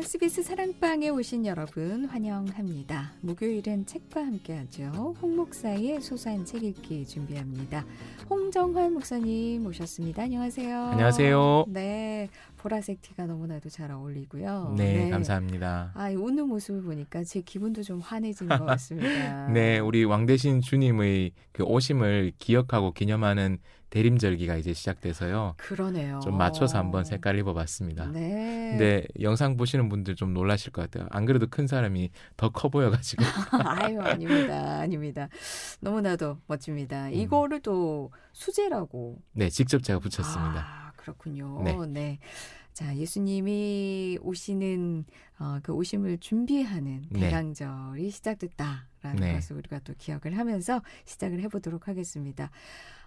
SBS 사랑방에 오신 여러분 환영합니다. 목요일은 책과 함께하죠. 홍 목사의 소소한 책 읽기 준비합니다. 홍정환 목사님 오셨습니다. 안녕하세요. 안녕하세요. 네, 보라색 티가 너무나도 잘 어울리고요. 네, 감사합니다. 웃는 모습을 보니까 제 기분도 좀 환해지는 것 같습니다. 네, 우리 왕 대신 주님의 그 오심을 기억하고 기념하는 대림절기가 이제 시작돼서요. 그러네요. 좀 맞춰서 한번 색깔 입어봤습니다. 네. 근데 영상 보시는 분들 좀 놀라실 것 같아요. 안 그래도 큰 사람이 더 커 보여가지고. 아유, 아닙니다. 너무나도 멋집니다. 이거를 또 수제라고. 네, 직접 제가 붙였습니다. 아, 그렇군요. 네. 네. 자, 예수님이 오시는 그 오심을 준비하는 네. 대강절이 시작됐다라는 네. 것을 우리가 또 기억을 하면서 시작을 해보도록 하겠습니다.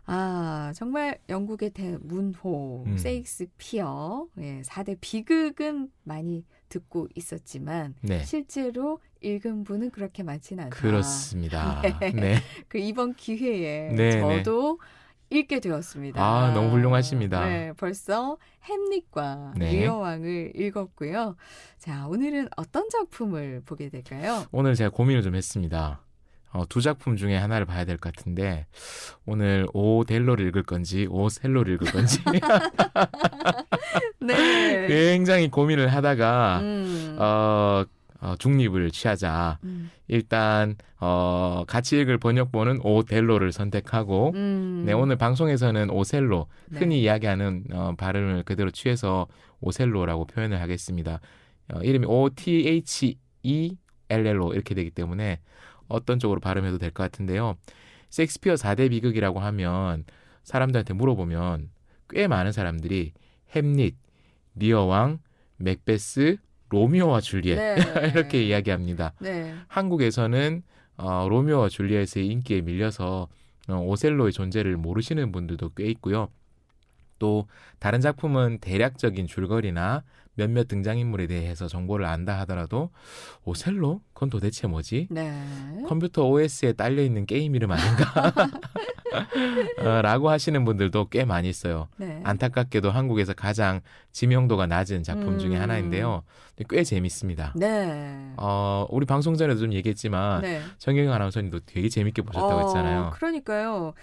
아, 정말 영국의 대문호 세익스피어 4대 비극은 많이 듣고 있었지만 네. 실제로 읽은 분은 그렇게 많지는 않다. 그렇습니다. 네. 네. 그 이번 기회에 네, 저도 읽게 되었습니다. 아, 너무 훌륭하십니다. 네, 벌써 햄릿과 네. 리어 왕을 읽었고요. 자, 오늘은 어떤 작품을 보게 될까요? 오늘 제가 고민을 좀 했습니다. 두 작품 중에 하나를 봐야 될 것 같은데 오늘 오델로를 읽을 건지 오셀로를 읽을 건지 네. 굉장히 고민을 하다가 중립을 취하자. 일단 같이 읽을 번역본은 오델로를 선택하고 네, 오늘 방송에서는 오셀로 흔히 이야기하는 발음을 그대로 취해서 오셀로라고 표현을 하겠습니다. 이름이 OTHELLO 이렇게 되기 때문에 어떤 쪽으로 발음해도 될 것 같은데요. 셰익스피어 4대 비극이라고 하면 사람들한테 물어보면 꽤 많은 사람들이 햄릿, 리어 왕, 맥베스, 로미오와 줄리엣 네. 이렇게 이야기합니다. 네. 한국에서는 로미오와 줄리엣의 인기에 밀려서 오셀로의 존재를 모르시는 분들도 꽤 있고요. 또 다른 작품은 대략적인 줄거리나 몇몇 등장인물에 대해서 정보를 안다 하더라도 오셀로? 그건 도대체 뭐지? 네. 컴퓨터 OS에 딸려있는 게임 이름 아닌가? 라고 하시는 분들도 꽤 많이 있어요. 네. 안타깝게도 한국에서 가장 지명도가 낮은 작품 중에 하나인데요. 꽤 재밌습니다. 네. 우리 방송 전에도 좀 얘기했지만 네. 정경영 아나운서님도 되게 재밌게 보셨다고 했잖아요. 그러니까요.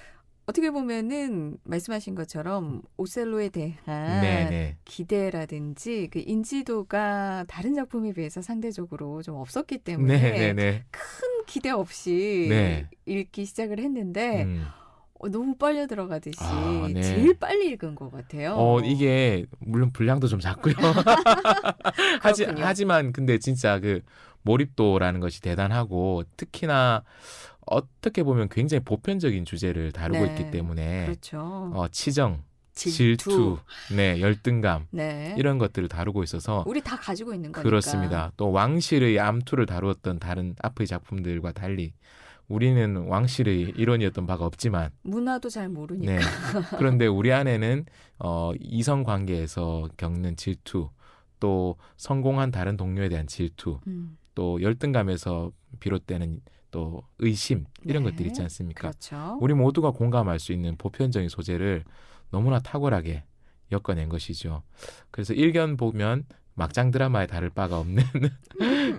어떻게 보면은 말씀하신 것처럼 오셀로에 대한 네네. 기대라든지 그 인지도가 다른 작품에 비해서 상대적으로 좀 없었기 때문에 네네네. 큰 기대 없이 네. 읽기 시작을 했는데 너무 빨려 들어가듯이 네. 제일 빨리 읽은 것 같아요. 이게 물론 분량도 좀 작고요. 하지만 근데 진짜 그 몰입도라는 것이 대단하고 특히나 어떻게 보면 굉장히 보편적인 주제를 다루고 있기 때문에 그렇죠. 치정, 질투, 네, 열등감 네. 이런 것들을 다루고 있어서 우리 다 가지고 있는 거니까. 그렇습니다. 또 왕실의 암투를 다루었던 다른 앞의 작품들과 달리 우리는 왕실의 일원이었던 바가 없지만 문화도 잘 모르니까. 네. 그런데 우리 안에는 이성 관계에서 겪는 질투, 또 성공한 다른 동료에 대한 질투, 또 열등감에서 비롯되는 또 의심 이런 것들이 있지 않습니까? 그렇죠. 우리 모두가 공감할 수 있는 보편적인 소재를 너무나 탁월하게 엮어낸 것이죠. 그래서 일견 보면 막장 드라마에 다를 바가 없는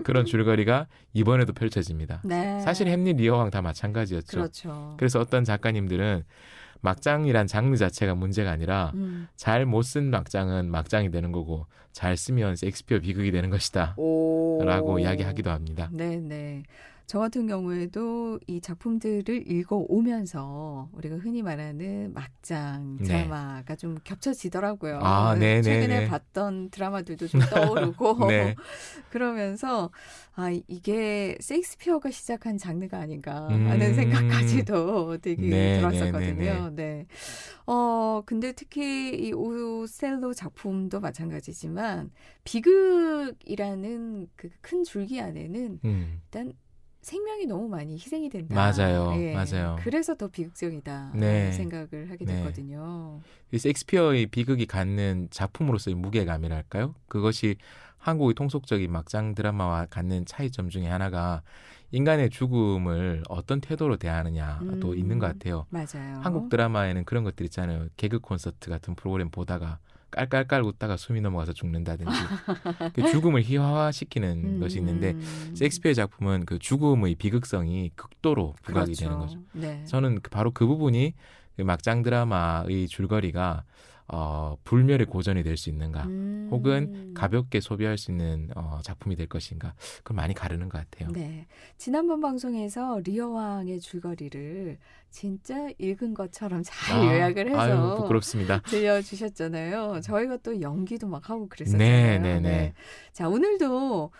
그런 줄거리가 이번에도 펼쳐집니다. 네. 사실 햄릿, 리어왕 다 마찬가지였죠. 그렇죠. 그래서 어떤 작가님들은 막장이란 장르 자체가 문제가 아니라 잘 못 쓴 막장은 막장이 되는 거고 잘 쓰면 셰익스피어 비극이 되는 것이다 라고 이야기하기도 합니다. 네네. 저 같은 경우에도 이 작품들을 읽어오면서 우리가 흔히 말하는 막장 드라마가 좀 겹쳐지더라고요. 네네네. 최근에 봤던 드라마들도 좀 떠오르고 네. 그러면서 이게 셰익스피어가 시작한 장르가 아닌가 하는 생각까지도 되게 들었었거든요. 네. 근데 특히 이 오셀로 작품도 마찬가지지만 비극이라는 그 큰 줄기 안에는 일단 생명이 너무 많이 희생이 된다. 맞아요. 예. 맞아요. 그래서 더 비극적이다 네. 생각을 하게 됐거든요. 이 셰익스피어의 비극이 갖는 작품으로서의 무게감이랄까요? 그것이 한국의 통속적인 막장 드라마와 갖는 차이점 중에 하나가 인간의 죽음을 어떤 태도로 대하느냐도 있는 것 같아요. 맞아요. 한국 드라마에는 그런 것들 있잖아요. 개그 콘서트 같은 프로그램 보다가 깔깔깔 웃다가 숨이 넘어가서 죽는다든지 그 죽음을 희화화시키는 것이 있는데 셰익스피어의 작품은 그 죽음의 비극성이 극도로 부각이 그렇죠. 되는 거죠. 네. 저는 바로 그 부분이 그 막장 드라마의 줄거리가 불멸의 고전이 될 수 있는가 혹은 가볍게 소비할 수 있는 작품이 될 것인가 그걸 많이 가르는 것 같아요. 네. 지난번 방송에서 리어왕의 줄거리를 진짜 읽은 것처럼 잘 요약을 해서 아유, 부끄럽습니다. 들려주셨잖아요. 저희가 또 연기도 막 하고 그랬었잖아요. 네. 자, 오늘도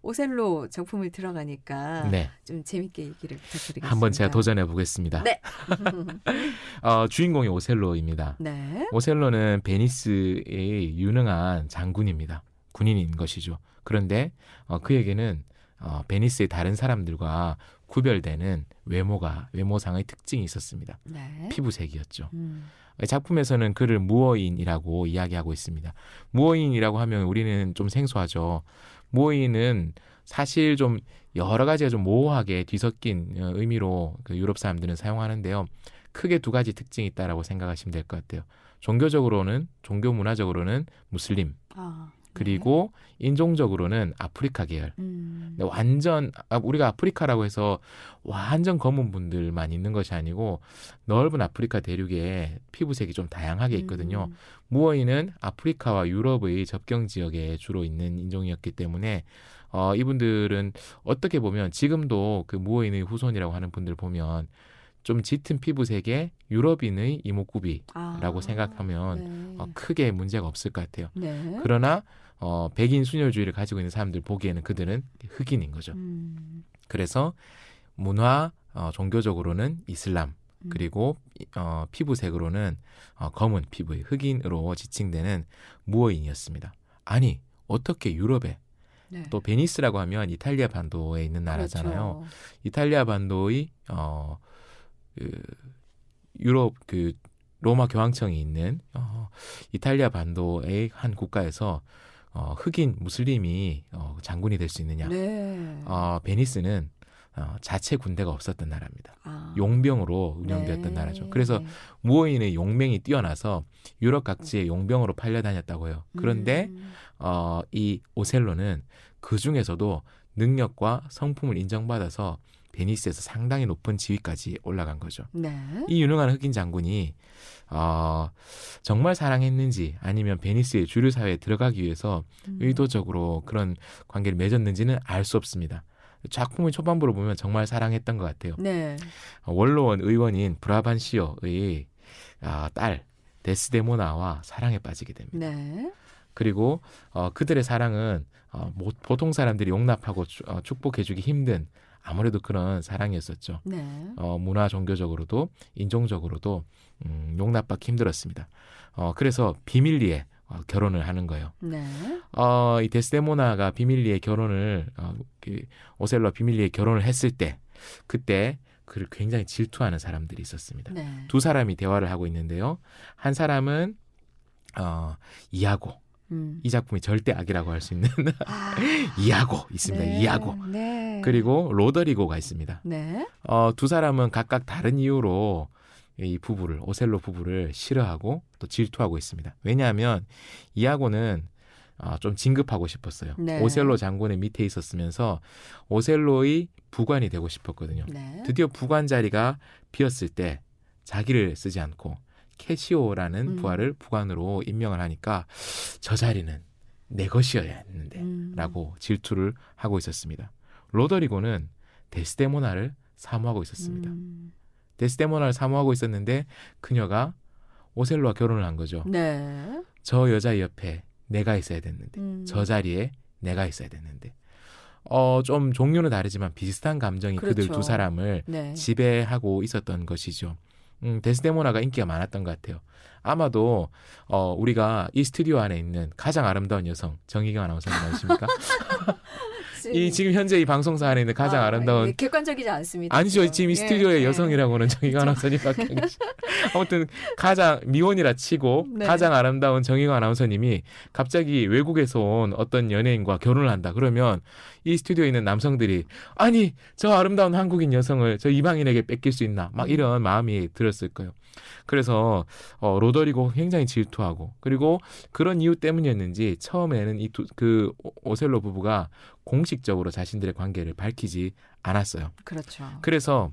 오셀로 작품을 들어가니까 네. 좀 재밌게 얘기를 부탁드리겠습니다. 한번 제가 도전해 보겠습니다. 네. 주인공이 오셀로입니다. 네. 오셀로는 베니스의 유능한 장군입니다. 군인인 것이죠. 그런데 그에게는 베니스의 다른 사람들과 구별되는 외모상의 특징이 있었습니다. 네. 피부색이었죠. 작품에서는 그를 무어인이라고 이야기하고 있습니다. 무어인이라고 하면 우리는 좀 생소하죠. 무어인은 사실 좀 여러 가지가 좀 모호하게 뒤섞인 의미로 그 유럽 사람들은 사용하는데요. 크게 두 가지 특징이 있다라고 생각하시면 될 것 같아요. 종교 문화적으로는 무슬림, 그리고 인종적으로는 아프리카 계열. 근데 완전 우리가 아프리카라고 해서 완전 검은 분들만 있는 것이 아니고 넓은 아프리카 대륙에 피부색이 좀 다양하게 있거든요. 무어인은 아프리카와 유럽의 접경 지역에 주로 있는 인종이었기 때문에 이분들은 어떻게 보면 지금도 그 무어인의 후손이라고 하는 분들 보면 좀 짙은 피부색의 유럽인의 이목구비라고 생각하면 네. 크게 문제가 없을 것 같아요. 네. 그러나 백인 순혈주의를 가지고 있는 사람들 보기에는 그들은 흑인인 거죠. 그래서 문화, 종교적으로는 이슬람, 그리고 피부색으로는 검은 피부의 흑인으로 지칭되는 무어인이었습니다. 아니, 어떻게 유럽에 네. 또 베니스라고 하면 이탈리아 반도에 있는 나라잖아요. 그렇죠. 이탈리아 반도의 유럽 그 로마 교황청이 있는 이탈리아 반도의 한 국가에서 흑인 무슬림이 장군이 될 수 있느냐? 네. 베니스는 자체 군대가 없었던 나라입니다. 용병으로 운영되었던 나라죠. 그래서 무어인의 용맹이 뛰어나서 유럽 각지에 용병으로 팔려다녔다고요. 그런데 이 오셀로는 그 중에서도 능력과 성품을 인정받아서 베니스에서 상당히 높은 지위까지 올라간 거죠. 네. 이 유능한 흑인 장군이 정말 사랑했는지 아니면 베니스의 주류 사회에 들어가기 위해서 의도적으로 그런 관계를 맺었는지는 알 수 없습니다. 작품의 초반부를 보면 정말 사랑했던 것 같아요. 네. 원로원 의원인 브라반시오의 딸 데스데모나와 사랑에 빠지게 됩니다. 네. 그리고 그들의 사랑은 보통 사람들이 용납하고 축복해주기 힘든 아무래도 그런 사랑이었었죠. 네. 문화 종교적으로도 인종적으로도 용납받기 힘들었습니다. 그래서 비밀리에 결혼을 하는 거예요. 네. 이 데스데모나가 비밀리에 결혼을 오셀로와 비밀리에 결혼을 했을 때 그때 그를 굉장히 질투하는 사람들이 있었습니다. 네. 두 사람이 대화를 하고 있는데요. 한 사람은 이아고. 이 작품이 절대 악이라고 할 수 있는 이아고 있습니다. 네. 이아고. 네. 그리고 로더리고가 있습니다. 네. 두 사람은 각각 다른 이유로 이 부부를 오셀로 부부를 싫어하고 또 질투하고 있습니다. 왜냐하면 이아고는 좀 진급하고 싶었어요. 네. 오셀로 장군의 밑에 있었으면서 오셀로의 부관이 되고 싶었거든요. 네. 드디어 부관 자리가 비었을 때 자기를 쓰지 않고 캐시오라는 부하를 부관으로 임명을 하니까 저 자리는 내 것이어야 했는데 라고 질투를 하고 있었습니다. 로더리고는 데스데모나를 사모하고 있었습니다. 데스데모나를 사모하고 있었는데 그녀가 오셀로와 결혼을 한 거죠. 네. 저 여자 옆에 내가 있어야 됐는데 저 자리에 내가 있어야 됐는데 좀 종류는 다르지만 비슷한 감정이 그렇죠. 그들 두 사람을 네. 지배하고 있었던 것이죠. 데스데모나가 인기가 많았던 것 같아요. 아마도 우리가 이 스튜디오 안에 있는 가장 아름다운 여성 정희경 아나운서님 아니십니까? 맞습니다. 이 지금 현재 이 방송사 안에 있는 가장 아름다운 예, 객관적이지 않습니다. 아니죠. 지금 이 스튜디오에 예. 여성이라고는 정의관 아나운서님밖에 안 계시. 아무튼 가장 미혼이라 치고 네. 가장 아름다운 정의관 아나운서님이 갑자기 외국에서 온 어떤 연예인과 결혼을 한다. 그러면 이 스튜디오에 있는 남성들이 아니 저 아름다운 한국인 여성을 저 이방인에게 뺏길 수 있나 막 이런 마음이 들었을 거예요. 그래서 로더리고 굉장히 질투하고 그리고 그런 이유 때문이었는지 처음에는 그 오셀로 부부가 공식적으로 자신들의 관계를 밝히지 않았어요. 그렇죠. 그래서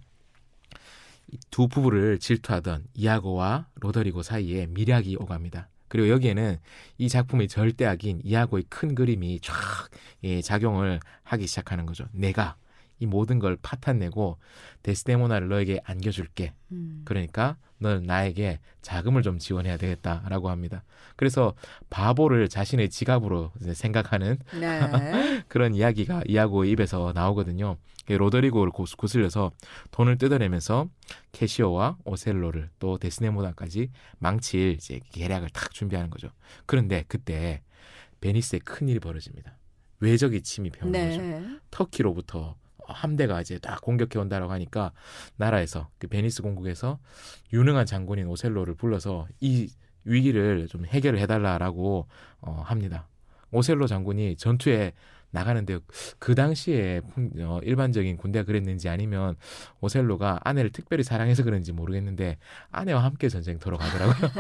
이 두 부부를 질투하던 이아고와 로더리고 사이에 미략이 오갑니다. 그리고 여기에는 이 작품의 절대악인 이아고의 큰 그림이 쫙 작용을 하기 시작하는 거죠. 내가 이 모든 걸 파탄내고 데스데모나를 너에게 안겨줄게. 그러니까 너는 나에게 자금을 좀 지원해야 되겠다라고 합니다. 그래서 바보를 자신의 지갑으로 이제 생각하는 네. 그런 이야기가 이아고의 입에서 나오거든요. 로더리고를 거슬려서 돈을 뜯어내면서 캐시오와 오셀로를 또 데스데모나까지 망칠 이제 계략을 탁 준비하는 거죠. 그런데 그때 베니스에 큰일이 벌어집니다. 외적이 침입해 오는 거죠. 네. 터키로부터 함대가 이제 딱 공격해 온다라고 하니까 나라에서 그 베니스 공국에서 유능한 장군인 오셀로를 불러서 이 위기를 좀 해결을 해달라라고 합니다. 오셀로 장군이 전투에 나가는데 그 당시에 일반적인 군대가 그랬는지 아니면 오셀로가 아내를 특별히 사랑해서 그런지 모르겠는데 아내와 함께 전쟁터로 가더라고요.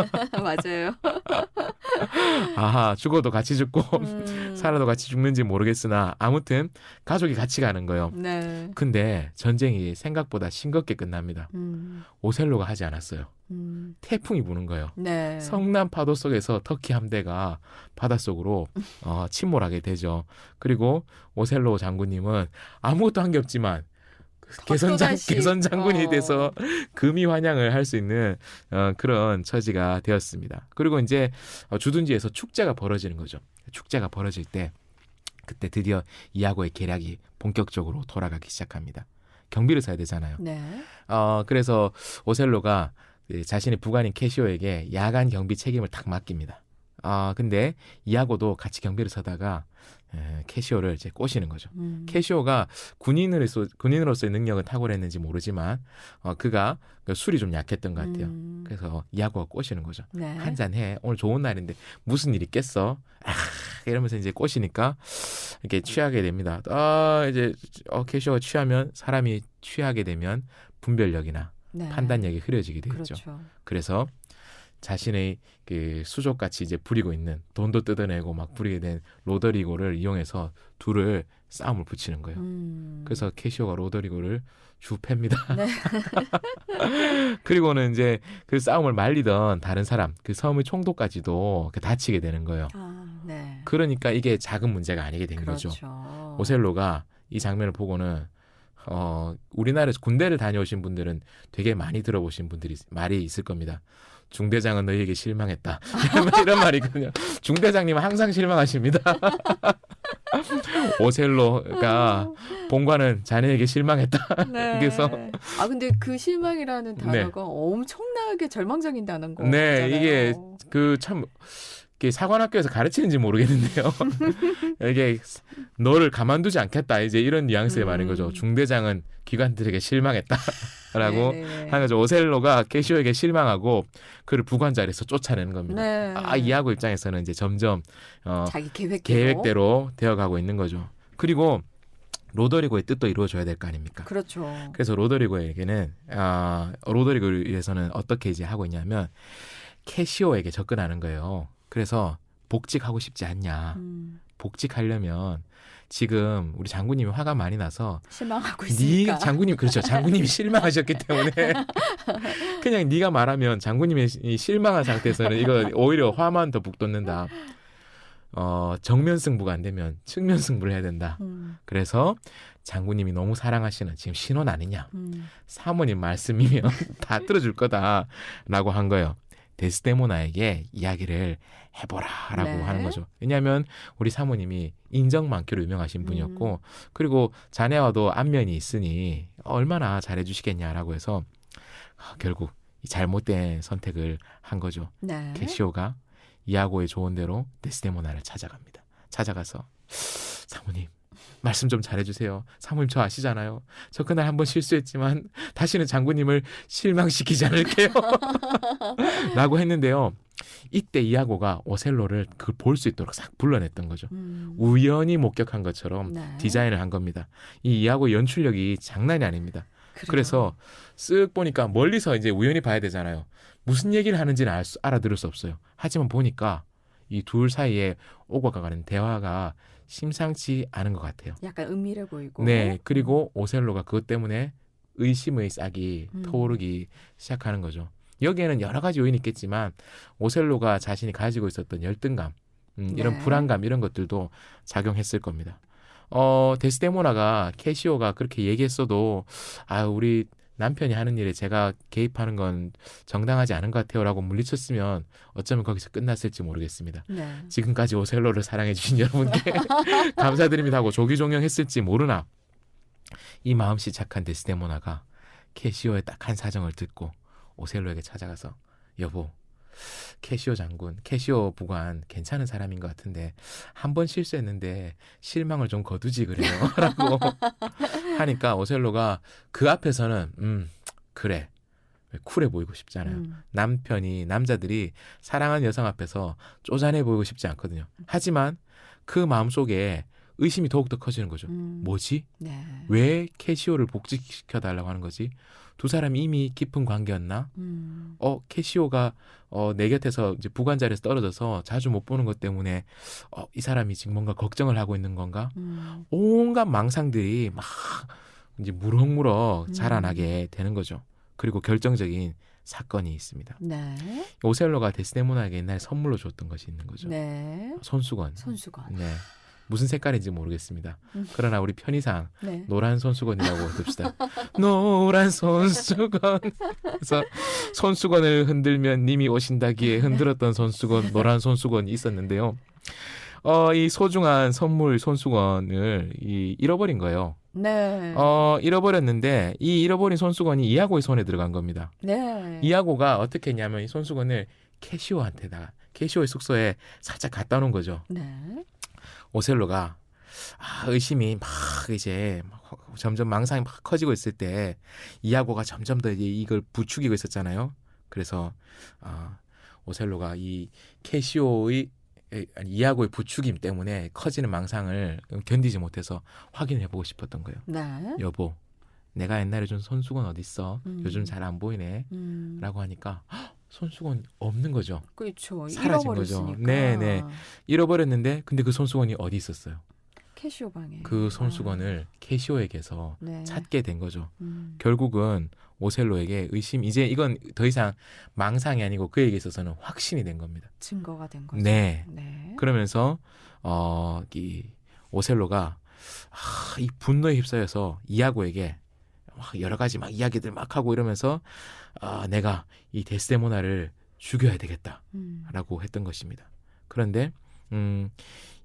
맞아요. 아하 죽어도 같이 죽고 살아도 같이 죽는지 모르겠으나 아무튼 가족이 같이 가는 거예요. 네. 근데 전쟁이 생각보다 싱겁게 끝납니다. 오셀로가 하지 않았어요. 태풍이 부는 거예요. 네. 성난 파도 속에서 터키 함대가 바닷속으로 침몰하게 되죠. 그리고 오셀로 장군님은 아무것도 한 게 없지만 개선 장군이 돼서 금이 환영을 할 수 있는 그런 처지가 되었습니다. 그리고 이제 주둔지에서 축제가 벌어지는 거죠. 축제가 벌어질 때 그때 드디어 이아고의 계략이 본격적으로 돌아가기 시작합니다. 경비를 써야 되잖아요. 네. 그래서 오셀로가 자신의 부관인 캐시오에게 야간 경비 책임을 딱 맡깁니다. 근데 이아고도 같이 경비를 서다가 캐시오를 이제 꼬시는 거죠. 캐시오가 군인으로서의 능력은 탁월했는지 모르지만 그가 술이 좀 약했던 것 같아요. 그래서 이아고가 꼬시는 거죠. 네. 한잔 해. 오늘 좋은 날인데 무슨 일 있겠어? 이러면서 이제 꼬시니까 이렇게 취하게 됩니다. 이제 캐시오가 취하면 사람이 취하게 되면 분별력이나 네. 판단력이 흐려지게 되겠죠. 그렇죠. 그래서 자신의 그 수족같이 이제 부리고 있는 돈도 뜯어내고 막 부리게 된 로더리고를 이용해서 둘을 싸움을 붙이는 거예요. 그래서 캐시오가 로더리고를 줍팹니다. 네. 그리고는 이제 그 싸움을 말리던 다른 사람, 그 섬의 총독까지도 다치게 되는 거예요. 네. 그러니까 이게 작은 문제가 아니게 된 그렇죠. 거죠. 오셀로가 이 장면을 보고는 우리나라에서 군대를 다녀오신 분들은 되게 많이 들어보신 분들이 말이 있을 겁니다. 중대장은 너희에게 실망했다. 이런 말이 있거든요. 중대장님은 항상 실망하십니다. 오셀로가 본관은 자네에게 실망했다. 네. 그래서 근데 그 실망이라는 단어가 엄청나게 절망적인 단어인 거잖아요. 네, 이게 참 사관학교에서 가르치는지 모르겠는데요. 이게 너를 가만두지 않겠다. 이제 이런 뉘앙스의 말인 거죠. 중대장은 기관들에게 실망했다라고 하는 거죠. 오셀로가 캐시오에게 실망하고 그를 부관 자리에서 쫓아내는 겁니다. 네. 이아고 입장에서는 이제 점점 자기 계획대로 되어가고 있는 거죠. 그리고 로더리고의 뜻도 이루어져야 될 거 아닙니까? 그렇죠. 그래서 로더리고에게는 로더리고를 위해서는 어떻게 이제 하고 있냐면 캐시오에게 접근하는 거예요. 그래서 복직하고 싶지 않냐. 복직하려면 지금 우리 장군님이 화가 많이 나서 실망하고 있으니까. 그렇죠. 장군님이 실망하셨기 때문에 그냥 네가 말하면 장군님이 실망한 상태에서는 이거 오히려 화만 더 북돋는다. 정면 승부가 안 되면 측면 승부를 해야 된다. 그래서 장군님이 너무 사랑하시는 지금 신혼 아니냐. 사모님 말씀이면 다 들어줄 거다라고 한 거예요. 데스데모나에게 이야기를 해보라라고 네. 하는 거죠. 왜냐하면 우리 사모님이 인정 많기로 유명하신 분이었고 그리고 자네와도 안면이 있으니 얼마나 잘해주시겠냐라고 해서 결국 잘못된 선택을 한 거죠. 네. 캐시오가 이아고의 조언대로 데스데모나를 찾아갑니다. 찾아가서 사모님 말씀 좀 잘해주세요. 사모님 저 아시잖아요. 저 그날 한번 실수했지만 다시는 장군님을 실망시키지 않을게요. 라고 했는데요. 이때 이아고가 오셀로를 그 볼 수 있도록 싹 불러냈던 거죠. 우연히 목격한 것처럼 네. 디자인을 한 겁니다. 이 이아고 연출력이 장난이 아닙니다. 그래요. 그래서 쓱 보니까 멀리서 이제 우연히 봐야 되잖아요. 무슨 얘기를 하는지는 알아들을 수 없어요. 하지만 보니까 이 둘 사이에 오고 가는 대화가 심상치 않은 것 같아요. 약간 은밀해 보이고. 네, 그리고 오셀로가 그것 때문에 의심의 싹이 터오르기 시작하는 거죠. 여기에는 여러 가지 요인이 있겠지만 오셀로가 자신이 가지고 있었던 열등감, 이런 네. 불안감 이런 것들도 작용했을 겁니다. 데스데모나가 캐시오가 그렇게 얘기했어도 우리 남편이 하는 일에 제가 개입하는 건 정당하지 않은 것 같아요 라고 물리쳤으면 어쩌면 거기서 끝났을지 모르겠습니다. 네. 지금까지 오셀로를 사랑해 주신 여러분께 감사드립니다 하고 조기종영했을지 모르나 이 마음씨 착한 데스데모나가 캐시오의 딱한 사정을 듣고 오셀로에게 찾아가서 여보, 캐시오 장군, 캐시오 부관 괜찮은 사람인 것 같은데 한 번 실수했는데 실망을 좀 거두지 그래요 라고 하니까 오셀로가 그 앞에서는 그래, 쿨해 보이고 싶잖아요. 남자들이 사랑하는 여성 앞에서 쪼잔해 보이고 싶지 않거든요. 하지만 그 마음속에 의심이 더욱더 커지는 거죠. 뭐지? 네. 왜 캐시오를 복직시켜달라고 하는 거지? 두 사람이 이미 깊은 관계였나? 캐시오가 내 곁에서 이제 부관 자리에서 떨어져서 자주 못 보는 것 때문에 이 사람이 지금 뭔가 걱정을 하고 있는 건가? 온갖 망상들이 막 이제 무럭무럭 자라나게 되는 거죠. 그리고 결정적인 사건이 있습니다. 네. 오셀로가 데스데모나에게 옛날에 선물로 줬던 것이 있는 거죠. 네. 손수건. 손수건. 네. 무슨 색깔인지 모르겠습니다. 그러나 우리 편의상 네. 노란 손수건이라고 듭시다. 노란 손수건. 그래서 손수건을 흔들면 님이 오신다기에 흔들었던 손수건, 노란 손수건이 있었는데요. 이 소중한 선물 손수건을 잃어버린 거예요. 네. 잃어버렸는데 이 잃어버린 손수건이 이아고의 손에 들어간 겁니다. 네. 이아고가 어떻게 했냐면 이 손수건을 캐시오한테다가 캐시오의 숙소에 살짝 갖다 놓은 거죠. 네. 오셀로가 의심이 막 이제 점점 망상이 막 커지고 있을 때 이아고가 점점 더 이걸 부추기고 있었잖아요. 그래서 오셀로가 이 캐시오의 이아고의 부추김 때문에 커지는 망상을 견디지 못해서 확인해보고 싶었던 거예요. 네. 여보, 내가 옛날에 준 손수건 어딨어? 요즘 잘 안 보이네. 라고 하니까 손수건 없는 거죠. 그렇죠. 사라진 거죠. 잃어버렸으니까. 네네. 잃어버렸는데 근데 그 손수건이 어디 있었어요? 캐시오 방에. 그 손수건을 캐시오에게서 네. 찾게 된 거죠. 음. 결국은 오셀로에게 이제 이건 더 이상 망상이 아니고 그에게 있어서는 확신이 된 겁니다. 증거가 된 거죠. 네. 네. 그러면서 이 오셀로가 이 분노에 휩싸여서 이아고에게 막 여러 가지 막 이야기들 막 하고 이러면서 내가 이 데스데모나를 죽여야 되겠다라고 했던 것입니다. 그런데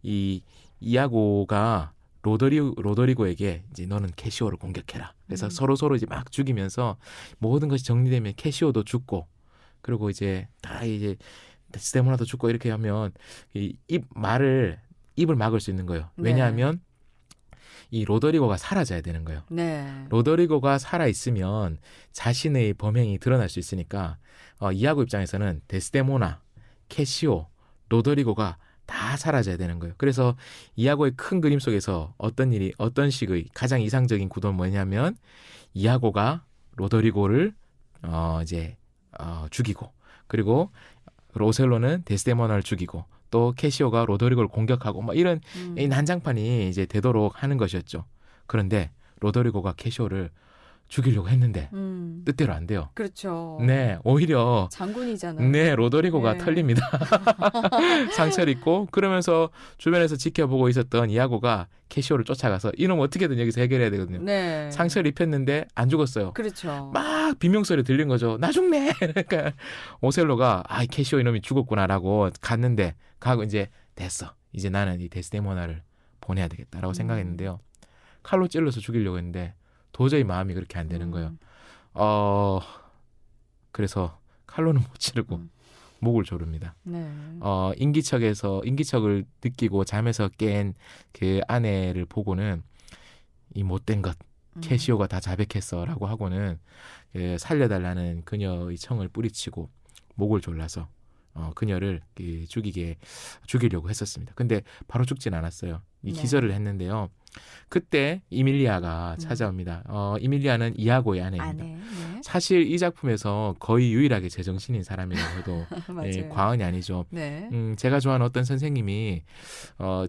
이 이아고가 로더리고에게 이제 너는 캐시오를 공격해라. 그래서 서로 이제 막 죽이면서 모든 것이 정리되면 캐시오도 죽고 그리고 이제 다 이제 데스데모나도 죽고 이렇게 하면 입을 막을 수 있는 거예요. 왜냐하면 이 로더리고가 사라져야 되는 거예요. 네. 로더리고가 살아있으면 자신의 범행이 드러날 수 있으니까 이아고 입장에서는 데스데모나, 캐시오, 로더리고가 다 사라져야 되는 거예요. 그래서 이아고의 큰 그림 속에서 어떤 식의 가장 이상적인 구도는 뭐냐면 이아고가 로더리고를 죽이고 그리고 오셀로는 데스데모나를 죽이고 또 캐시오가 로더리고를 공격하고 막 이런 이 난장판이 이제 되도록 하는 것이었죠. 그런데 로더리고가 캐시오를 죽이려고 했는데 뜻대로 안 돼요. 그렇죠. 네, 오히려 장군이잖아요. 네, 로더리고가 네. 털립니다. 상처를 입고 그러면서 주변에서 지켜보고 있었던 이아고가 캐시오를 쫓아가서 이놈 어떻게든 여기서 해결해야 되거든요. 네. 상처를 입혔는데 안 죽었어요. 그렇죠. 막 비명소리 들린 거죠. 나 죽네. 그러니까 오셀로가 캐시오 이놈이 죽었구나라고 갔는데 가고 이제 됐어. 이제 나는 이 데스데모나를 보내야 되겠다라고 생각했는데요. 칼로 찔러서 죽이려고 했는데 도저히 마음이 그렇게 안 되는 거예요. 그래서 칼로는 못 찌르고 목을 조릅니다. 네. 인기척을 느끼고 잠에서 깬 그 아내를 보고는 이 못된 것 캐시오가 다 자백했어라고 하고는 살려달라는 그녀의 청을 뿌리치고 목을 졸라서 그녀를 죽이려고 했었습니다. 근데 바로 죽진 않았어요. 이 네. 기절을 했는데요. 그때 이밀리아가 찾아옵니다. 이밀리아는 이아고의 아내입니다. 아내. 네. 사실 이 작품에서 거의 유일하게 제정신인 사람이라고 해도 맞아요. 과언이 아니죠. 네. 제가 좋아하는 어떤 선생님이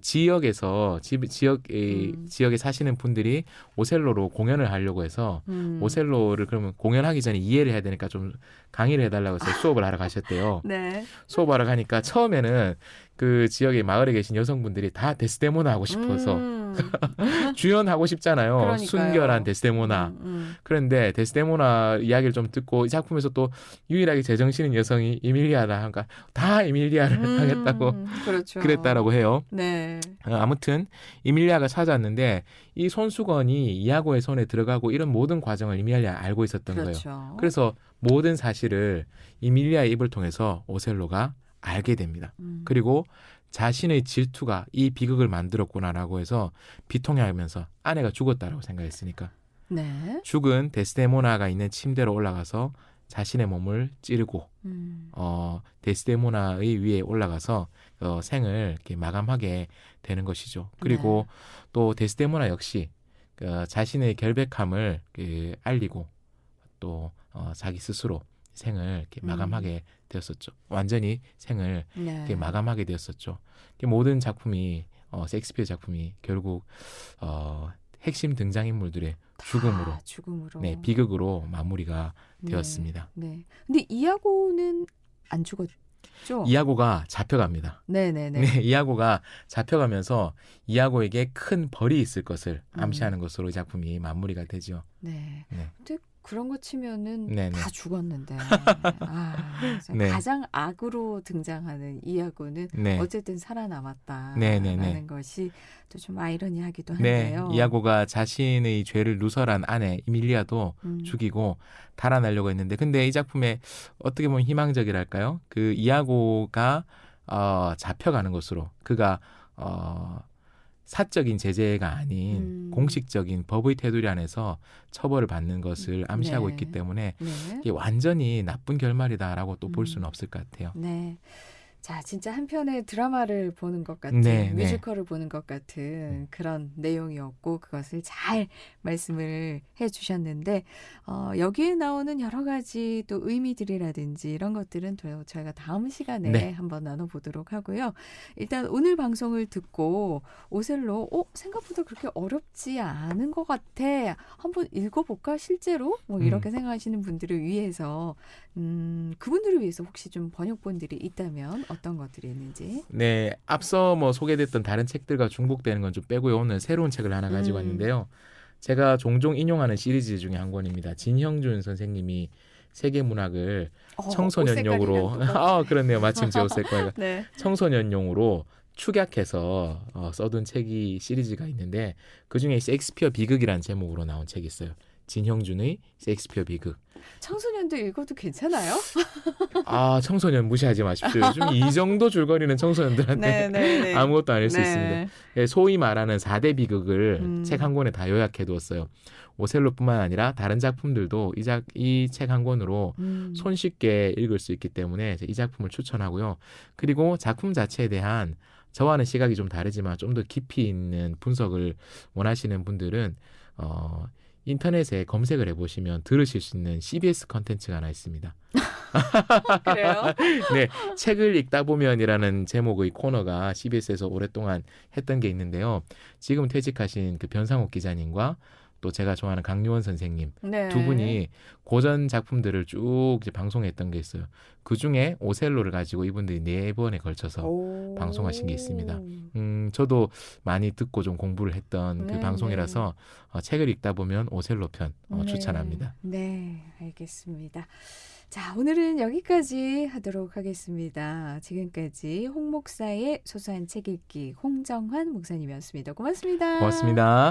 지역에서 지역에 사시는 분들이 오셀로로 공연을 하려고 해서 오셀로를 그러면 공연하기 전에 이해를 해야 되니까 좀 강의를 해달라고 해서 수업을 하러 가셨대요. 네. 수업하러 가니까 처음에는 그 지역의 마을에 계신 여성분들이 다 데스데모나 하고 싶어서 주연하고 싶잖아요. 그러니까요. 순결한 데스데모나. 그런데 데스데모나 이야기를 좀 듣고 이 작품에서 또 유일하게 제정신인 여성이 이밀리아라 하니까 다 이밀리아를 하겠다고 그렇죠. 그랬다라고 해요. 네. 아무튼 이밀리아가 찾아왔는데 이 손수건이 이아고의 손에 들어가고 이런 모든 과정을 이밀리아가 알고 있었던 그렇죠. 거예요. 그래서 모든 사실을 이밀리아의 입을 통해서 오셀로가 알게 됩니다. 그리고 자신의 질투가 이 비극을 만들었구나라고 해서 비통해하면서 아내가 죽었다라고 생각했으니까 네. 죽은 데스데모나가 있는 침대로 올라가서 자신의 몸을 찌르고 데스데모나의 위에 올라가서 생을 이렇게 마감하게 되는 것이죠. 그리고 또 데스데모나 역시 자신의 결백함을 알리고 또 자기 스스로 생을 이렇게 마감하게 되었었죠. 완전히 생을 이렇게 마감하게 되었었죠. 모든 작품이 셰익스피어 작품이 결국 핵심 등장인물들의 죽음으로 네, 비극으로 마무리가 되었습니다. 네. 근데 이아고는 안 죽었죠? 이아고가 잡혀갑니다. 네네네. 네, 이아고가 잡혀가면서 이아고에게 큰 벌이 있을 것을 암시하는 것으로 이 작품이 마무리가 되죠. 네. 네. 근데 그런 거 치면은 네네. 다 죽었는데 네. 가장 악으로 등장하는 이아고는 네. 어쨌든 살아남았다라는 네네네. 것이 또 좀 아이러니하기도 네, 한데요. 이아고가 자신의 죄를 누설한 아내 이밀리아도 죽이고 달아나려고 했는데, 근데 이 작품에 어떻게 보면 희망적이랄까요? 그 이아고가 잡혀가는 것으로 그가 사적인 제재가 아닌 공식적인 법의 테두리 안에서 처벌을 받는 것을 암시하고 네. 있기 때문에 네. 이게 완전히 나쁜 결말이다라고 또 볼 수는 없을 것 같아요. 네. 자, 진짜 한 편의 드라마를 보는 것 같은, 네, 네. 뮤지컬을 보는 것 같은 그런 내용이었고, 그것을 잘 말씀을 해 주셨는데, 여기에 나오는 여러 가지 또 의미들이라든지 이런 것들은 또 저희가 다음 시간에 네. 한번 나눠보도록 하고요. 일단 오늘 방송을 듣고 오셀로, 생각보다 그렇게 어렵지 않은 것 같아. 한번 읽어볼까? 실제로? 뭐 이렇게 생각하시는 분들을 위해서, 그분들을 위해서 혹시 좀 번역본들이 있다면 어떤 것들이 있는지. 네, 앞서 뭐 소개됐던 다른 책들과 중복되는 건 좀 빼고요. 오늘 새로운 책을 하나 가지고 왔는데요. 제가 종종 인용하는 시리즈 중에 한 권입니다. 진형준 선생님이 세계 문학을 청소년용으로 그렇네요. 마침 제 옷 색깔과 네. 청소년용으로 축약해서 써둔 책이 시리즈가 있는데 그중에 셰익스피어 비극이라는 제목으로 나온 책이 있어요. 진형준의 셰익스피어 비극. 청소년도 읽어도 괜찮아요? 청소년 무시하지 마십시오. 요즘 이 정도 줄거리는 청소년들한테 네. 아무것도 아닐 수 있습니다. 예, 소위 말하는 4대 비극을 책 한 권에 다 요약해 두었어요. 오셀로뿐만 아니라 다른 작품들도 이 책 한 권으로 손쉽게 읽을 수 있기 때문에 이 작품을 추천하고요. 그리고 작품 자체에 대한 저와는 시각이 좀 다르지만 좀 더 깊이 있는 분석을 원하시는 분들은 인터넷에 검색을 해보시면 들으실 수 있는 CBS 컨텐츠가 하나 있습니다. 그래요? 네, 책을 읽다 보면이라는 제목의 코너가 CBS에서 오랫동안 했던 게 있는데요. 지금 퇴직하신 그 변상욱 기자님과 또 제가 좋아하는 강유원 선생님 네. 두 분이 고전 작품들을 쭉 이제 방송했던 게 있어요. 그 중에 오셀로를 가지고 이분들이 4번에 걸쳐서 방송하신 게 있습니다. 저도 많이 듣고 좀 공부를 했던 그 네, 방송이라서 책을 읽다 보면 오셀로 편 추천합니다. 네, 알겠습니다. 자, 오늘은 여기까지 하도록 하겠습니다. 지금까지 홍 목사의 소소한 책 읽기 홍정환 목사님이었습니다. 고맙습니다. 고맙습니다.